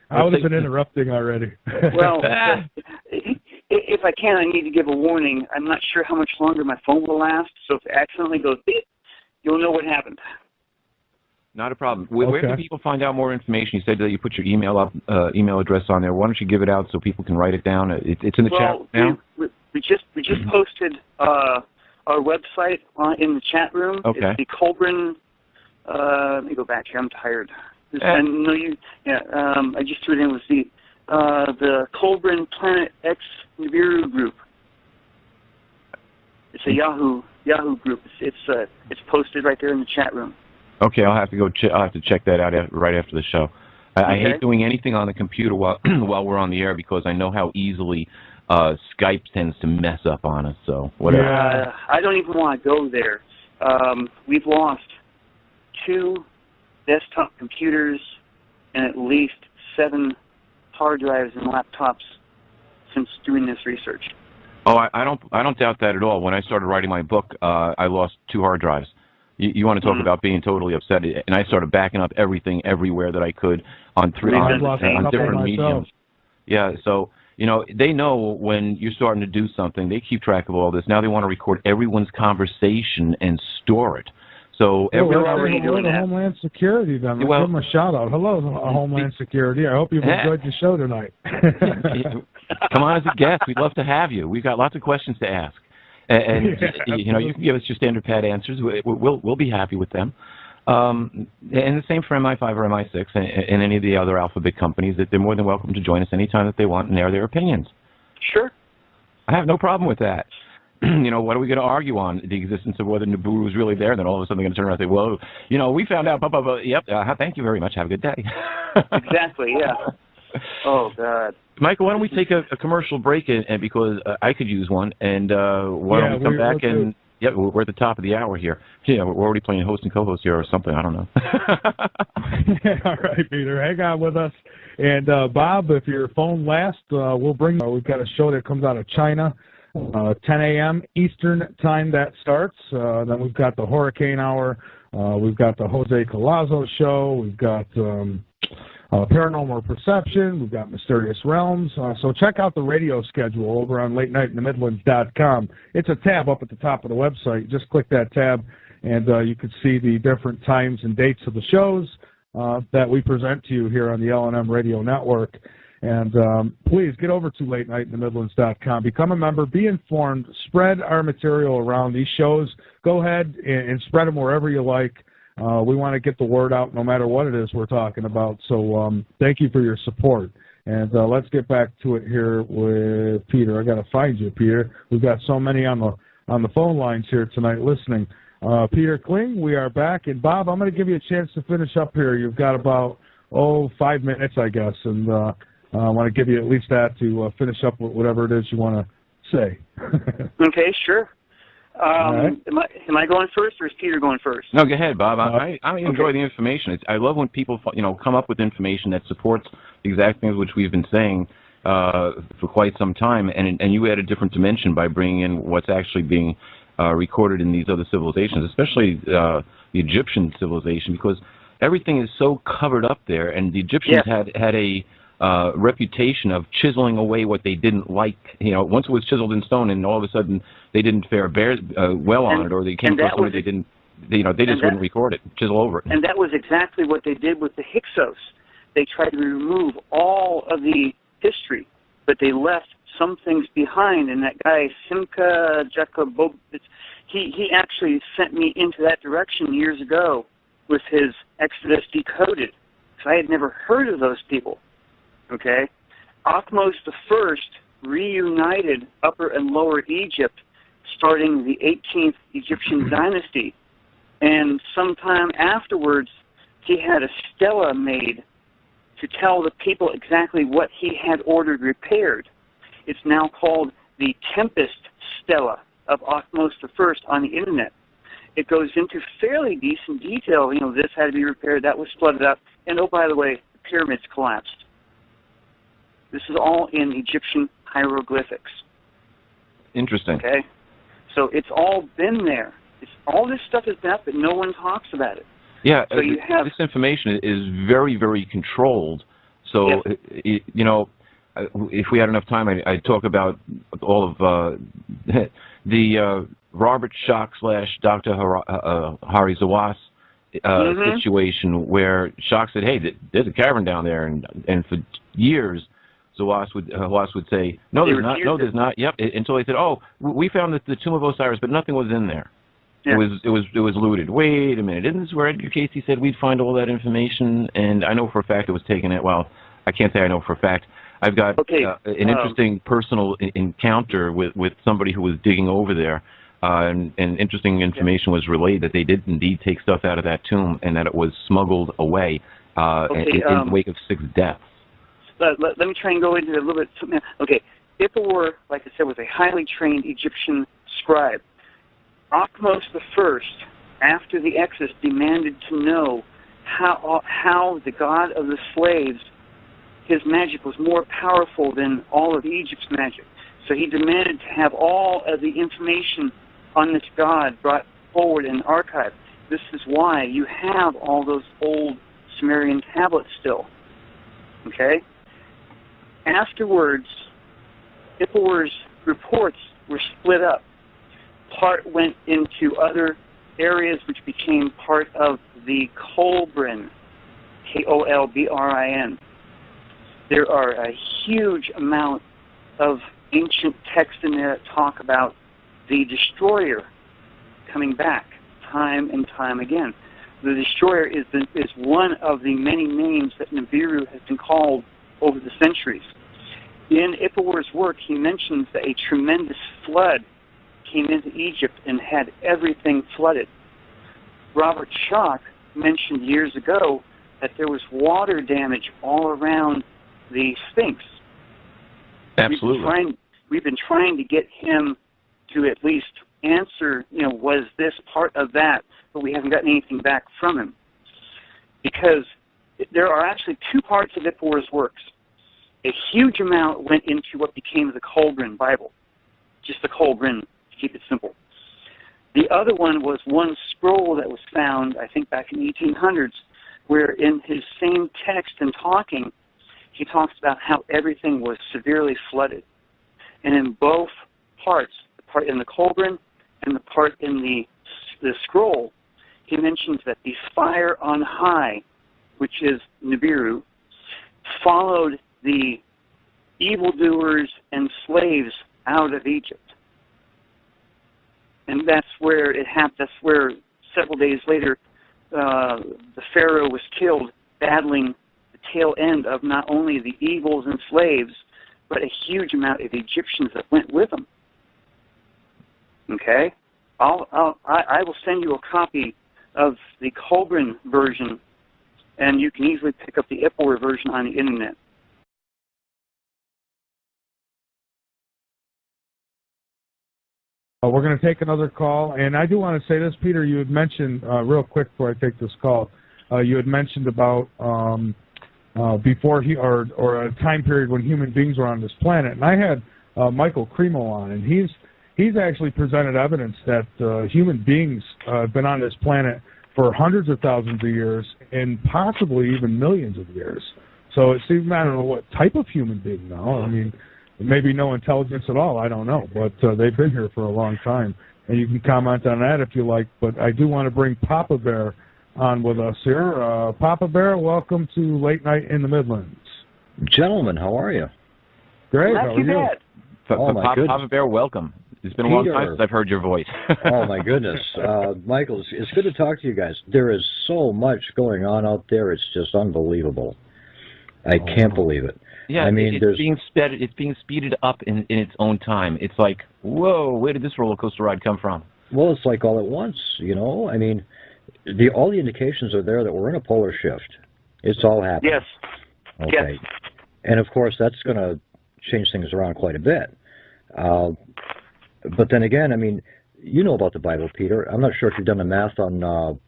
I would have been interrupting already. Well, if I can, I need to give a warning. I'm not sure how much longer my phone will last, so if it accidentally goes beep, you'll know what happened. Not a problem. Where can people find out more information? You said that you put your email address on there. Why don't you give it out so people can write it down? It's in the chat now. We just posted our website in the chat room. Okay. It's the Colburn. Let me go back here. I'm tired. I just threw it in with the Colburn Planet X Nibiru group. It's a Yahoo group. It's posted right there in the chat room. Okay, I'll have to go. I'll have to check that out right after the show. I hate doing anything on the computer while while we're on the air because I know how easily Skype tends to mess up on us. So whatever. Yeah. I don't even want to go there. We've lost 2 desktop computers and at least 7 hard drives and laptops since doing this research. Oh, I don't doubt that at all. When I started writing my book, I lost 2 hard drives. You want to talk about being totally upset? And I started backing up everything everywhere that I could on different mediums. Yeah, so they know when you're starting to do something. They keep track of all this. Now they want to record everyone's conversation and store it. So we're already doing that. Homeland Security, then. Let's give them a shout out. Hello, Homeland Security. I hope you've enjoyed the show tonight. Come on as a guest. We'd love to have you. We've got lots of questions to ask. And you can give us your standard pad answers. We'll be happy with them. And the same for MI5 or MI6 and any of the other alphabet companies. That they're more than welcome to join us anytime that they want and air their opinions. Sure. I have no problem with that. What are we going to argue on? The existence of whether Nibiru is really there, and then all of a sudden they're going to turn around and say, well, we found out, blah, blah, blah. Yep, thank you very much. Have a good day. Exactly, yeah. Oh, God. Michael, why don't we take a commercial break, and because I could use one, and why don't we come back and... Yeah, we're at the top of the hour here. Yeah, we're already playing host and co-host here or something. I don't know. All right, Peter. Hang on with us. And, Bob, if your phone lasts, we'll bring we've got a show that comes out of China, 10 a.m. Eastern time that starts. Then we've got the Hurricane Hour. We've got the Jose Colazo show. We've got Paranormal Perception. We've got Mysterious Realms. So check out the radio schedule over on LateNightInTheMidlands.com. It's a tab up at the top of the website. Just click that tab, and you can see the different times and dates of the shows that we present to you here on the L&M Radio Network. And please get over to LateNightInTheMidlands.com. Become a member. Be informed. Spread our material around these shows. Go ahead and spread them wherever you like. We want to get the word out no matter what it is we're talking about. So thank you for your support. And let's get back to it here with Peter. I got to find you, Peter. We've got so many on the phone lines here tonight listening. Peter Kling, we are back. And Bob, I'm going to give you a chance to finish up here. You've got about 5 minutes, I guess. And I want to give you at least that to finish up with whatever it is you want to say. Okay, sure. Right. Am I going first, or is Peter going first? No, go ahead, Bob. I enjoy the information. I love when people come up with information that supports the exact things which we've been saying for quite some time, and you add a different dimension by bringing in what's actually being recorded in these other civilizations, especially the Egyptian civilization, because everything is so covered up there, and the Egyptians had a reputation of chiseling away what they didn't like. Once it was chiseled in stone, and all of a sudden they didn't fare well on it, or they came across something they didn't. They just wouldn't record it, chisel over it. And that was exactly what they did with the Hyksos. They tried to remove all of the history, but they left some things behind. And that guy Simca Jacobo, he actually sent me into that direction years ago with his Exodus Decoded, because I had never heard of those people. Okay, Ahmose I reunited Upper and Lower Egypt, starting the 18th Egyptian dynasty, and sometime afterwards, he had a stela made to tell the people exactly what he had ordered repaired. It's now called the Tempest Stela of Ahmose I on the internet. It goes into fairly decent detail. This had to be repaired, that was flooded out, and oh, by the way, the pyramids collapsed. This is all in Egyptian hieroglyphics. Interesting. Okay? So it's all been there. All this stuff has been up, but no one talks about it. Yeah, so this information is very, very controlled. So, if we had enough time, I'd talk about all of the Robert Schoch / Dr. Hari Zawas situation, where Schoch said, hey, there's a cavern down there, and for years, Zawas would say, no, there's not. No, there's not. Yep. Until they said, oh, we found the tomb of Osiris, but nothing was in there. Yeah. It was looted. Wait a minute. Isn't this where Edgar Casey said we'd find all that information? And I know for a fact it was taken at. Well, I can't say I know for a fact. I've got an interesting personal encounter with somebody who was digging over there and interesting information was relayed that they did indeed take stuff out of that tomb and that it was smuggled away in the wake of 6 deaths. Let me try and go into it a little bit. Okay, Ippur, like I said, was a highly trained Egyptian scribe. Ahmose I, after the Exodus, demanded to know how the god of the slaves, his magic was more powerful than all of Egypt's magic. So he demanded to have all of the information on this god brought forward and archived. This is why you have all those old Sumerian tablets still. Okay? Afterwards, Ippur's reports were split up. Part went into other areas which became part of the Kolbrin, Kolbrin. There are a huge amount of ancient texts in there that talk about the destroyer coming back time and time again. The destroyer is one of the many names that Nibiru has been called over the centuries. In Ippur's work, he mentions that a tremendous flood came into Egypt and had everything flooded. Robert Schoch mentioned years ago that there was water damage all around the Sphinx. Absolutely. We've been trying to get him to at least answer, was this part of that, but we haven't gotten anything back from him. Because there are actually 2 parts of Ippur's works. A huge amount went into what became the Kolbrin Bible, just the Kolbrin, to keep it simple. The other one was one scroll that was found, I think back in the 1800s, where in his same text and talking, he talks about how everything was severely flooded. And in both parts, the part in the Kolbrin and the part in the scroll, he mentions that the fire on high, which is Nibiru, followed the evildoers and slaves out of Egypt. And that's where it happened. That's where several days later the Pharaoh was killed, battling the tail end of not only the eagles and slaves, but a huge amount of Egyptians that went with them. Okay? I will send you a copy of the Kolbrin version, and you can easily pick up the Ippur version on the internet. We're going to take another call, and I do want to say this, Peter. You had mentioned real quick before I take this call. You had mentioned about before or a time period when human beings were on this planet, and I had Michael Cremo on, and he's actually presented evidence that human beings have been on this planet for hundreds of thousands of years and possibly even millions of years. So it seems, I don't know what type of human being now. I mean, maybe no intelligence at all, I don't know, but they've been here for a long time. And you can comment on that if you like, but I do want to bring Papa Bear on with us here. Papa Bear, welcome to Late Night in the Midlands. Gentlemen, how are you? Great, how are you? Oh, my goodness. Papa Bear, welcome. It's been a long time since I've heard your voice. Oh, my goodness. Michael, it's good to talk to you guys. There is so much going on out there, it's just unbelievable. I can't believe it. Yeah, I mean, it's being speeded up in its own time. It's like, whoa, where did this roller coaster ride come from? Well, it's like all at once, I mean, all the indications are there that we're in a polar shift. It's all happening. Yes. Okay. Yes. And of course, that's going to change things around quite a bit. But then again, I mean, you know about the Bible, Peter. I'm not sure if you've done the math on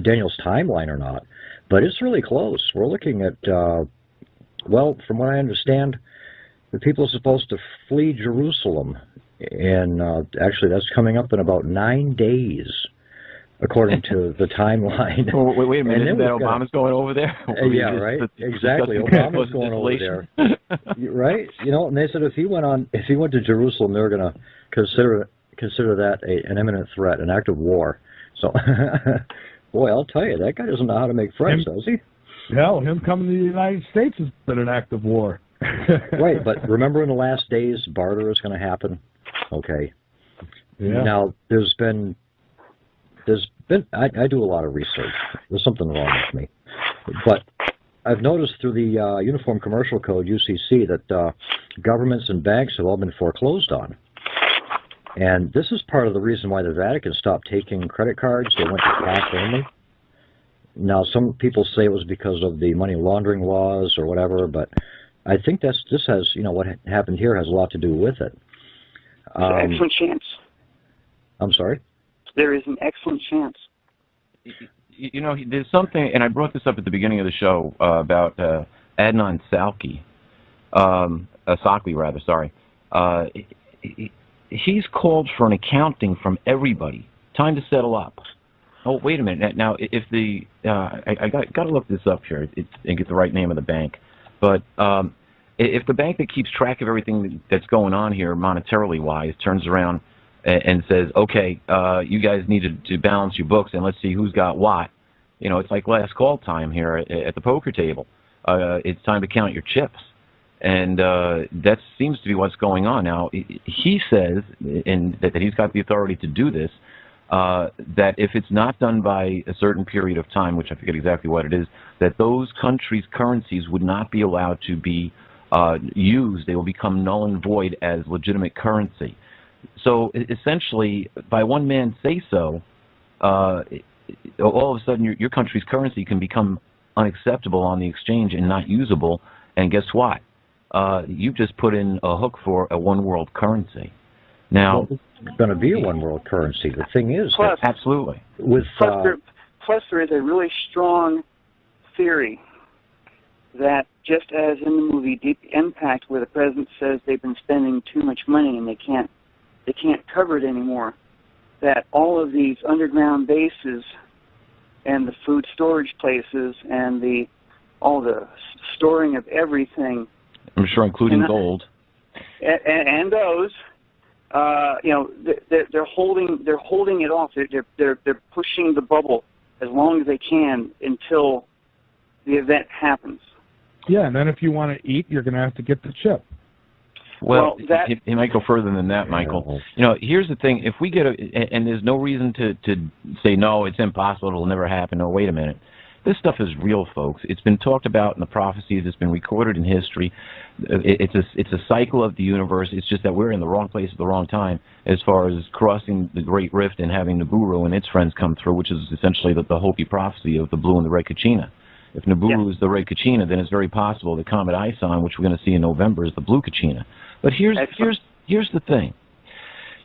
Daniel's timeline or not, but it's really close. We're looking at, well, from what I understand, the people are supposed to flee Jerusalem, and actually that's coming up in about 9 days, according to the timeline. Oh, wait a minute, isn't that Obama's going over there? Yeah, right, exactly. Obama's going over there. Right? And they said if he went to Jerusalem, they were going to consider that an imminent threat, an act of war. So, boy, I'll tell you, that guy doesn't know how to make friends, does he? Hell, him coming to the United States has been an act of war. Right, but remember in the last days, barter is going to happen? Okay. Yeah. Now, there's been I do a lot of research. There's something wrong with me. But I've noticed through the Uniform Commercial Code, UCC, that governments and banks have all been foreclosed on. And this is part of the reason why the Vatican stopped taking credit cards. They went to cash only. Now, some people say it was because of the money laundering laws or whatever, but I think this has, what happened here has a lot to do with it. Excellent chance. I'm sorry? There is an excellent chance. There's something, and I brought this up at the beginning of the show about Adnan Salki, Sakli rather, sorry. He's called for an accounting from everybody. Time to settle up. Oh, wait a minute. Now, if the I got to look this up here and get the right name of the bank. But if the bank that keeps track of everything that's going on here monetarily wise turns around and says, okay, you guys need to balance your books and let's see who's got what. It's like last call time here at the poker table. It's time to count your chips. And that seems to be what's going on. Now, he says that he's got the authority to do this, that if it's not done by a certain period of time, which I forget exactly what it is, that those countries' currencies would not be allowed to be used. They will become null and void as legitimate currency. So essentially, by one man's say-so, all of a sudden your country's currency can become unacceptable on the exchange and not usable. And guess what? You've just put in a hook for a one-world currency. Now, it's going to be a one-world currency. The thing is, plus, absolutely. Plus, there is a really strong theory that just as in the movie Deep Impact, where the president says they've been spending too much money and they can't cover it anymore, that all of these underground bases and the food storage places and all the storing of everything, I'm sure including gold, and those, they're holding it off. They're pushing the bubble as long as they can until the event happens. Yeah, and then if you want to eat, you're going to have to get the chip. Well, it might go further than that, Michael. Here's the thing: if we get and there's no reason to say no, it's impossible, it'll never happen. No, wait a minute. This stuff is real, folks. It's been talked about in the prophecies. It's been recorded in history. It's a cycle of the universe. It's just that we're in the wrong place at the wrong time as far as crossing the Great Rift and having Nibiru and its friends come through, which is essentially the Hopi prophecy of the blue and the red Kachina. If Nibiru is the red Kachina, then it's very possible the comet Ison, which we're going to see in November, is the blue Kachina. But here's the thing.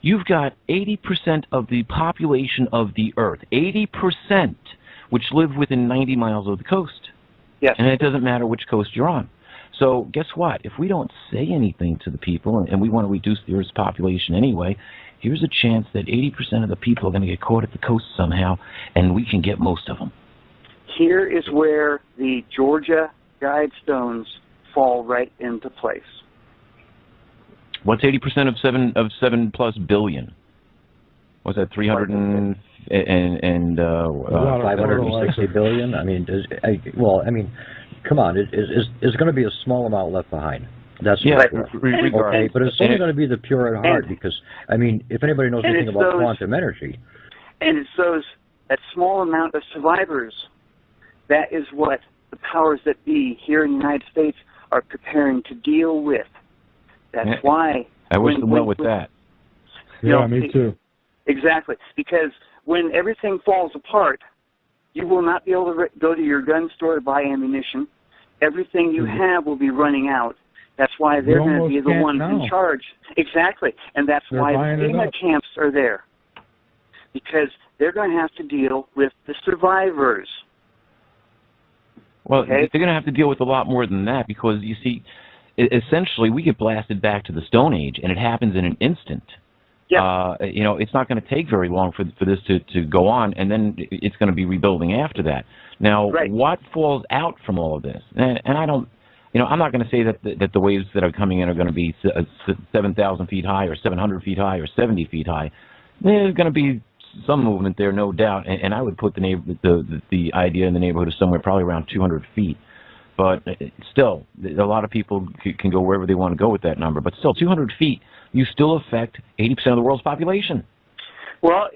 You've got 80% of the population of the Earth, 80%, which live within 90 miles of the coast. Yes. And it doesn't matter which coast you're on. So guess what? If we don't say anything to the people, and we want to reduce the Earth's population anyway, here's a chance that 80% of the people are going to get caught at the coast somehow, and we can get most of them. Here is where the Georgia Guidestones fall right into place. What's 80% of 7+ billion? Was that 560 billion? I mean, come on, it's going to be a small amount left behind. That's okay, but it's only going to be the pure at heart because, if anybody knows anything about quantum energy. And it's that small amount of survivors. That is what the powers that be here in the United States are preparing to deal with. That's why. I wish them well with that. Yeah, me too. Exactly. Because when everything falls apart, you will not be able to go to your gun store to buy ammunition. Everything you have will be running out. That's why they're going to be the ones in charge. Exactly. And that's why FEMA camps are there. Because they're going to have to deal with the survivors. Well, they're going to have to deal with a lot more than that because, you see, essentially we get blasted back to the Stone Age, and it happens in an instant. Yeah. It's not going to take very long for this to go on, and then it's going to be rebuilding after that. Now, what falls out from all of this? And I don't, I'm not going to say that the waves that are coming in are going to be 7,000 feet high or 700 feet high or 70 feet high. There's going to be some movement there, no doubt, and I would put the idea in the neighborhood of somewhere probably around 200 feet. But still, a lot of people can go wherever they want to go with that number. But still, 200 feet, you still affect 80% of the world's population. Well,